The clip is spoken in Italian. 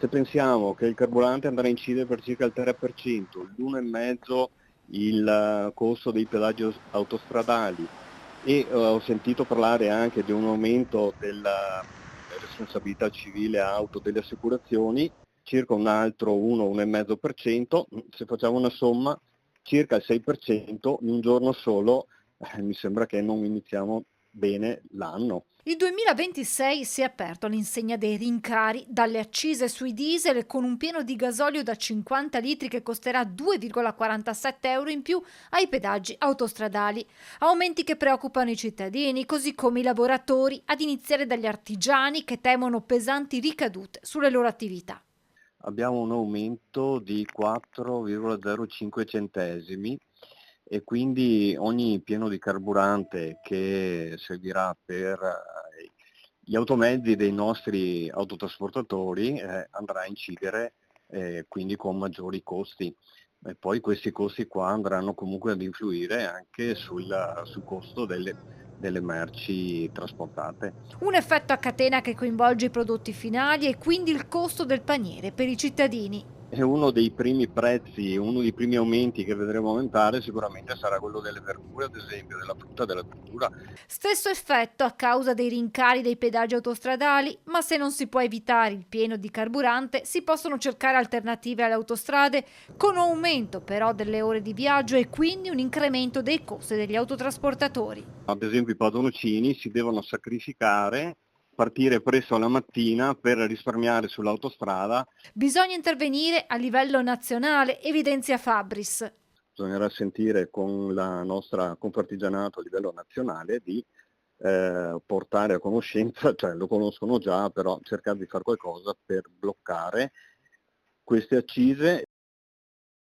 Se pensiamo che il carburante andrà a incidere per circa il 3%, l'1,5% il costo dei pedaggi autostradali e ho sentito parlare anche di un aumento della responsabilità civile auto delle assicurazioni, circa un altro 1-1,5%, se facciamo una somma circa il 6% in un giorno solo, mi sembra che non iniziamo bene l'anno. Il 2026 si è aperto all'insegna dei rincari dalle accise sui diesel con un pieno di gasolio da 50 litri che costerà 2,47 euro in più ai pedaggi autostradali. Aumenti che preoccupano i cittadini, così come i lavoratori, ad iniziare dagli artigiani che temono pesanti ricadute sulle loro attività. Abbiamo un aumento di 4,05 centesimi e quindi ogni pieno di carburante che servirà per gli automezzi dei nostri autotrasportatori andrà a incidere quindi con maggiori costi. E poi questi costi qua andranno comunque ad influire anche sul costo delle merci trasportate. Un effetto a catena che coinvolge i prodotti finali e quindi il costo del paniere per i cittadini. E uno dei primi prezzi, uno dei primi aumenti che vedremo aumentare sicuramente sarà quello delle verdure, ad esempio, della frutta e della verdura. Stesso effetto a causa dei rincari dei pedaggi autostradali, ma se non si può evitare il pieno di carburante, si possono cercare alternative alle autostrade, con un aumento però delle ore di viaggio e quindi un incremento dei costi degli autotrasportatori. Ad esempio i padroncini si devono sacrificare, partire presto la mattina per risparmiare sull'autostrada. Bisogna intervenire a livello nazionale, evidenzia Fabris. Bisognerà sentire con la nostra Confartigianato a livello nazionale di portare a conoscenza, cioè lo conoscono già, però cercare di fare qualcosa per bloccare queste accise.